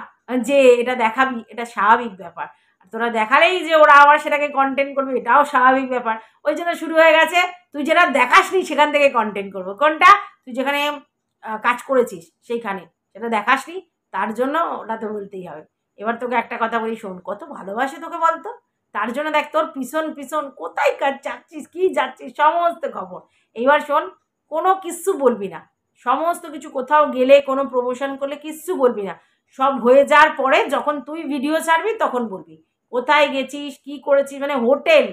যে এটা দেখাবি, এটা স্বাভাবিক ব্যাপার। আর তোরা দেখালেই যে ওরা আবার সেটাকে কন্টেন্ট করবে, এটাও স্বাভাবিক ব্যাপার। ওই জন্য শুরু হয়ে গেছে, তুই যেটা দেখাসনি সেখান থেকে কন্টেন্ট করবো। কোনটা? তুই যেখানে কাজ করেছিস সেইখানে, সেটা দেখাসনি, তার জন্য ওটা তো বলতেই হবে। এবার তোকে একটা কথা বলি শোন, কত ভালোবাসে তোকে বলতো, তার জন্য দেখ তোর পিছন কোথায় কাজ যাচ্ছিস, কি যাচ্ছিস, সমস্ত খবর। এইবার শোন, কোনো কিচ্ছু বলবি না, সমস্ত কিছু কোথাও গেলে কোনো প্রমোশন করলে কিচ্ছু বলবি না, সব হয়ে যাওয়ার পরে যখন তুই ভিডিও ছাড়বি তখন বলবি কোথায় গেছিস, কি করেছিস, মানে হোটেল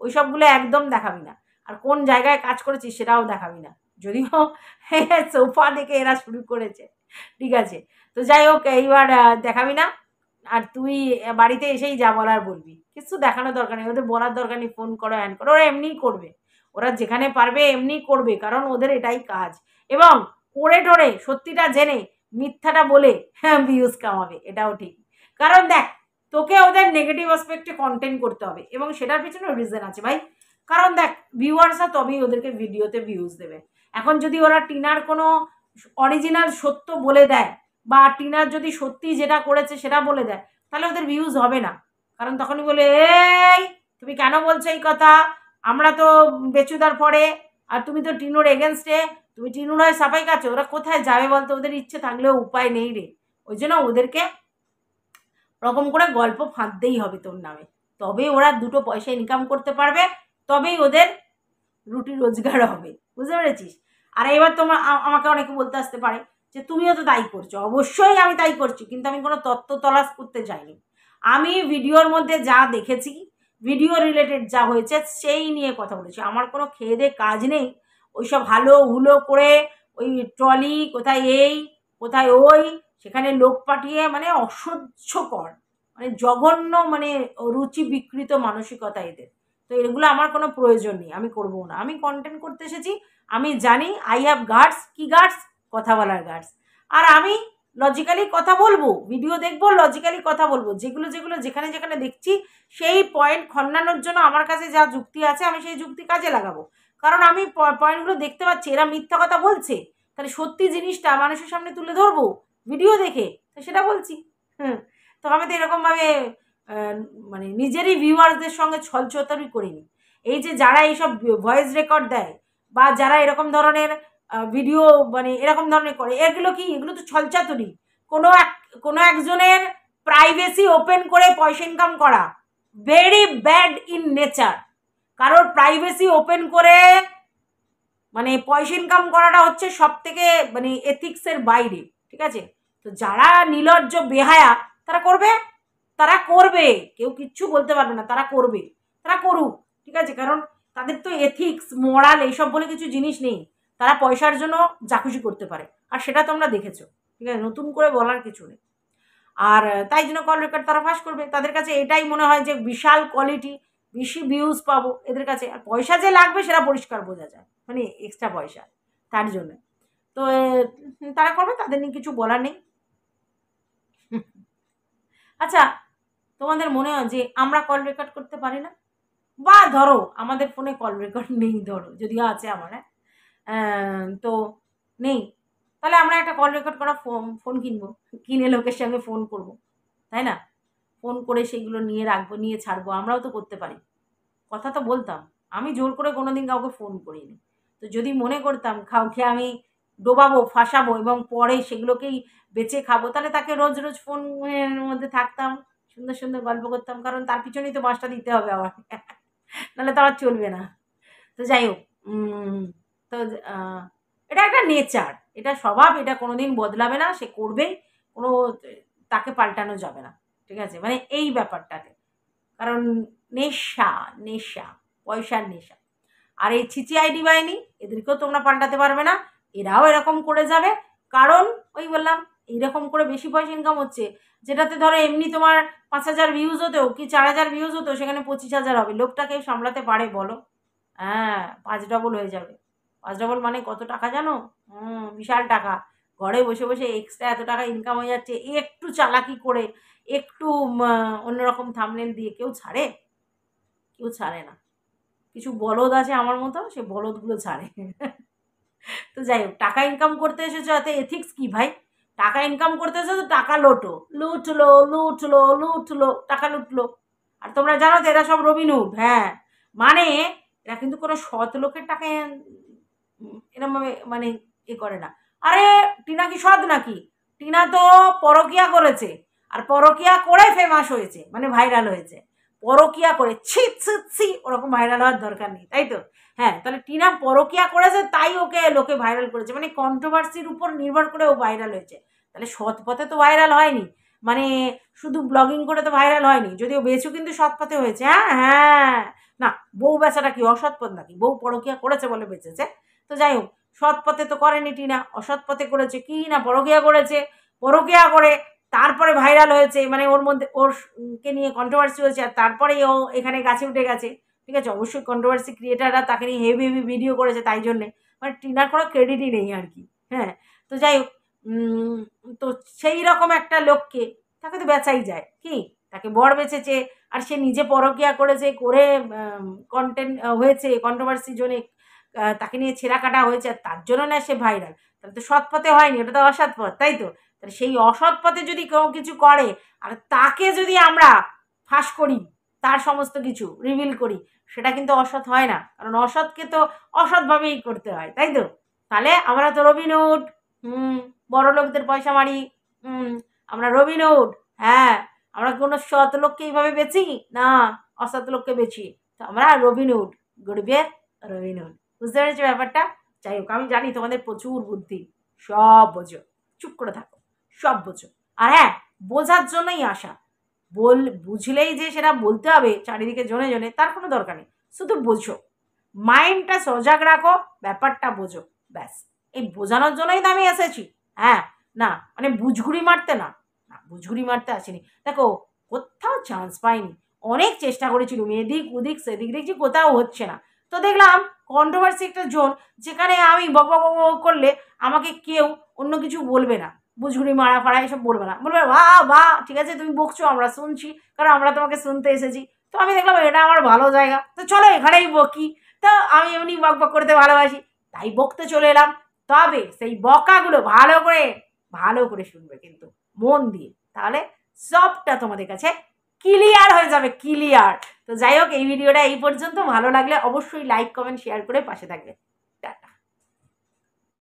ওই সবগুলো একদম দেখাবি না। আর কোন জায়গায় কাজ করেছিস সেটাও দেখাবি না, যদিও সোফা দেখে এরা শুরু করেছে, ঠিক আছে। তো যাই হোক, এইবার দেখাবি না। আর তুই বাড়িতে এসেই যা বলার বলবি, কিছু দেখানোর দরকার নেই, ওদের বলার দরকার নেই ফোন করো হ্যান করো, ওরা এমনিই করবে, ওরা যেখানে পারবে এমনিই করবে, কারণ ওদের এটাই কাজ। এবং করে টোরে সত্যিটা জেনে মিথ্যাটা বলে ভিউজ কামাবে, এটাও ঠিক। কারণ দেখ, তোকে ওদের নেগেটিভ আসপেক্টে কন্টেন্ট করতে হবে, এবং সেটার পিছনে রিজন আছে ভাই। কারণ দেখ, ভিউয়ার্সরা তবেই ওদেরকে ভিডিওতে ভিউজ দেবে। এখন যদি ওরা টিনার কোনো অরিজিনাল সত্য বলে দেয়, বা টিনার যদি সত্যি যেটা করেছে সেটা বলে দেয়, তাহলে ওদের ভিউজ হবে না। কারণ তখনই বলে, এই তুমি কেন বলছো এই কথা, আমরা তো বেচুদার পরে, আর তুমি তো টিনুর এগেনস্টে, তুমি টিনুর হয়ে সাফাই কাছো, ওরা কোথায় যাবে বলতো, ওদের ইচ্ছে থাকলেও উপায় নেই রে। ওই জন্য ওদেরকে রকম করে গল্প ফাঁদতেই হবে তোর নামে, তবেই ওরা দুটো পয়সা ইনকাম করতে পারবে, তবেই ওদের রুটি রোজগার হবে, বুঝতে পেরেছিস। আর এবার তোমার আমাকে অনেকে বলতে আসতে পারে যে তুমিও তো তাই করছো, অবশ্যই আমি তাই করছি, কিন্তু আমি কোনো তত্ত্ব তলাশ করতে যাইনি, আমি ভিডিওর মধ্যে যা দেখেছি, ভিডিও রিলেটেড যা হয়েছে সেই নিয়ে কথা বলেছি। আমার কোনো খেয়ে দে কাজ নেই ওইসব হালো হুলো করে, ওই ট্রলি কোথায় এই কোথায় ওই, সেখানে লোক পাঠিয়ে, মানে অসহ্যকর, মানে জঘন্য, মানে রুচি বিকৃত মানসিকতা এদের। তো এগুলো আমার কোনো প্রয়োজন নেই, আমি করবো না, আমি কন্টেন্ট করতে এসেছি, আমি জানি আই হ্যাভ গার্ডস, কি গার্ডস, কথা বলার গার্ডস। আর আমি লজিক্যালি কথা বলবো, ভিডিও দেখবো, লজিক্যালি কথা বলবো, যেগুলো যেগুলো যেখানে যেখানে দেখছি সেই পয়েন্ট খণ্ডানোর জন্য আমার কাছে যা যুক্তি আছে আমি সেই যুক্তি কাজে লাগাবো। কারণ আমি পয়েন্টগুলো দেখতে পাচ্ছি এরা মিথ্যা কথা বলছে, তাহলে সত্যি জিনিসটা মানুষের সামনে তুলে ধরবো ভিডিও দেখে, তো সেটা বলছি। হুম। তো আমি তো এরকমভাবে মানে নিজেরই ভিউয়ার্সদের সঙ্গে ছলছতারি করিনি। এই যে যারা এইসব ভয়েস রেকর্ড দেয়, বা যারা এরকম ধরনের ভিডিও মানে এরকম ধরনের করে, এগুলো কি, এগুলো তো ছলচাতুরি। কোনো একজনের প্রাইভেসি ওপেন করে পয়সা ইনকাম করা ভেরি ব্যাড ইন নেচার। কারোর প্রাইভেসি ওপেন করে মানে পয়সা ইনকাম করাটা হচ্ছে সব থেকে মানে এথিক্সের বাইরে, ঠিক আছে। তো যারা নির্লজ্জ বেহায়া তারা করবে, তারা করবে, কেউ কিচ্ছু বলতে পারবে না, তারা করবে, তারা করুক, ঠিক আছে। কারণ তাদের তো এথিক্স মোরাল এইসব বলে কিছু জিনিস নেই, তারা পয়সার জন্য যা খুশি করতে পারে, আর সেটা তোমরা দেখেছো, ঠিক আছে, নতুন করে বলার কিছু নেই। আর তাই জন্য কল রেকর্ড তারা ফাঁস করবে, তাদের কাছে এটাই মনে হয় যে বিশাল কোয়ালিটি, বেশি ভিউজ পাবো এদের কাছে, আর পয়সা যে লাগবে সেটা পরিষ্কার বোঝা যায়, মানে এক্সট্রা পয়সা, তার জন্য। তো তারা করবে, তাদের নিয়ে কিছু বলার নেই। আচ্ছা, তোমাদের মনে হয় যে আমরা কল রেকর্ড করতে পারি না? বা ধরো আমাদের ফোনে কল রেকর্ড নেই, ধরো যদিও আছে আমার, তো নেই, তাহলে আমরা একটা কল রেকর্ড করা ফোন কিনবো, কিনে লোকের সঙ্গে ফোন করব, তাই না? ফোন করে সেগুলো নিয়ে রাখবো, নিয়ে ছাড়বো, আমরাও তো করতে পারি, কথা তো বলতাম। আমি জোর করে কোনোদিন কাউকে ফোন করিনি। তো যদি মনে করতাম কাউকে আমি ডোবাবো, ফাঁসাবো এবং পরে সেগুলোকেই বেচে খাবো, তাহলে তাকে রোজ রোজ ফোনের মধ্যে থাকতাম, সুন্দর সুন্দর গল্প করতাম, কারণ তার পিছনেই তো বাসটা দিতে হবে আবার, নাহলে তো আর চলবে না। তো যাই হোক, তো এটা একটা নেচার, এটা স্বভাব, এটা কোনোদিন বদলাবে না, সে করবেই, কোনো তাকে পাল্টানো যাবে না, ঠিক আছে, মানে এই ব্যাপারটাতে। কারণ নেশা, নেশা, পয়সার নেশা। আর এই ছিচি আইডি বাহিনী, এদেরকেও তোমরা পাল্টাতে পারবে না, এরাও এরকম করে যাবে। কারণ ওই বললাম, এইরকম করে বেশি পয়সা ইনকাম হচ্ছে, যেটাতে ধরো এমনি তোমার 5,000 ভিউজ হতো কি 4,000 ভিউজ হতো, সেখানে 25,000 হবে। লোকটা কেউ সামলাতে পারে বলো? হ্যাঁ, 5 ডবল হয়ে যাবে। 5 ডবল মানে কত টাকা জানো? বিশাল টাকা। ঘরে বসে বসে এক্সট্রা এত টাকা ইনকাম হয়ে যাচ্ছে, একটু চালাকি করে, একটু অন্যরকম থাম্বনেল দিয়ে। কেউ ছাড়ে? কেউ ছাড়ে না। কিছু বলদ আছে আমার মতো, সে বলদগুলো ছাড়ে। তো যাই হোক, টাকা ইনকাম করতে এসেছো, এতে এথিক্স কি ভাই? টাকা ইনকাম করতে এসেছো, টাকা লোটো, লুটলো লুটলো লুটলো, টাকা লুটলো। আর তোমরা জানো তো এরা সব রবিনহুড। হ্যাঁ, মানে এরা কিন্তু কোনো সৎ লোকের টাকা এরম ভাবে মানে করে না। আরে টিনা কি সৎ নাকি? টিনা তো পরকিয়া করেছে, আর পরকিয়া করে ফেমাস হয়েছে, মানে ভাইরাল হয়েছে। পরকিয়া করে ছি ছি ছি, ওরকম ভাইরাল হওয়ার দরকার নেই, তাই তো? হ্যাঁ, তাহলে টিনা পরকিয়া করেছে, তাই ওকে লোকে ভাইরাল করেছে, মানে কন্ট্রোভার্সির উপর নির্ভর করে ও ভাইরাল হয়েছে। তাহলে সৎ পথে তো ভাইরাল হয়নি, মানে শুধু ব্লগিং করে তো ভাইরাল হয়নি। যদিও বেচু কিন্তু সৎ পথে হয়েছে। হ্যাঁ হ্যাঁ, না বউ বেচাটা কি অসৎ পথ নাকি? বউ পরকিয়া করেছে বলে বেঁচেছে। তো যাই হোক, সৎ পথে তো করেনি টিনা, অসৎ পথে করেছে। কি না, পরকিয়া করেছে। পরকিয়া করে তারপরে ভাইরাল হয়েছে, মানে ওর মধ্যে ওর কে নিয়ে কন্ট্রোভার্সি হয়েছে, আর তারপরেই ও এখানে গাছে উঠে গেছে। ঠিক আছে, অবশ্যই কন্ট্রোভার্সি ক্রিয়েটাররা তাকে নিয়ে হেভি হেভি ভিডিও করেছে, তাই জন্যে মানে টিনার কোনো ক্রেডিটই নেই আর কি। হ্যাঁ, তো যাই হোক, তো সেই রকম একটা লোককে, তাকে তো বেচাই যায় কি? তাকে বর বেচেছে, আর সে নিজে পরকিয়া করেছে, করে কন্টেন্ট হয়েছে, কন্ট্রোভার্সি জন্য তাকে নিয়ে ছেঁড়া কাটা হয়েছে, আর তার জন্য না সে ভাইরাল। তাহলে তো সৎ পথে হয়নি, ওটা তো অসৎ পথ, তাই তো? তাহলে সেই অসৎ পথে যদি কেউ কিছু করে, আর তাকে যদি আমরা ফাঁস করি, তার সমস্ত কিছু রিভিল করি, সেটা কিন্তু অসৎ হয় না। কারণ অসৎকে তো অসৎভাবেই করতে হয়, তাই তো? তাহলে আমরা তো রবিনহুড। বড় লোকদের পয়সা মারি। আমরা রবিনহুড। হ্যাঁ, আমরা কোনো সৎ লোককে এইভাবে বেচি না, অসৎ লোককে বেচি। তো আমরা রবিনহুড, গরিবের রবিনহুড। বুঝতে পেরেছো ব্যাপারটা? যাই হোক, আমি জানি তোমাদের প্রচুর বুদ্ধি, সব বোঝো, চুপ করে থাকো, সব বোঝো। আর হ্যাঁ, বোঝার জন্যই আসা। বুঝলেই যে সেটা বলতে হবে চারিদিকে জনে জনে, তার কোনো দরকার নেই। শুধু বোঝো, মাইন্ডটা সজাগ রাখো, ব্যাপারটা বোঝো, ব্যাস। এই বোঝানোর জন্যই তো আমি এসেছি। হ্যাঁ, না মানে বুঝঘুরি মারতে না, না বুঝঘুরি মারতে আসিনি। দেখো, কোথাও চান্স পাইনি, অনেক চেষ্টা করেছিলাম, এদিক ওদিক সেদিক, দেখছি কোথাও হচ্ছে না। তো দেখলাম কন্ট্রোভার্সি একটা জোন, যেখানে আমি বক বক বক করলে আমাকে কেউ অন্য কিছু বলবে না, বুঝঘুরি মারা ফাড়া এসব বলবে না, বলবে বাহ বাহ ঠিক আছে তুমি বকছো, আমরা শুনছি, কারণ আমরা তোমাকে শুনতে এসেছি। তো আমি দেখলাম এটা আমার ভালো জায়গা, তো চলো এখানেই বকি। তো আমি এমনি বক বক করতে ভালোবাসি, তাই বকতে চলে এলাম। তবে সেই বকাগুলো ভালো করে শুনবে, কিন্তু মন দিয়ে, তাহলে সবটা তোমাদের কাছে ক্লিয়ার হয়ে যাবে, ক্লিয়ার। তো যাই হোক, এই ভিডিওটা এই পর্যন্ত। ভালো লাগলে অবশ্যই লাইক কমেন্ট শেয়ার করে পাশে থাকবে।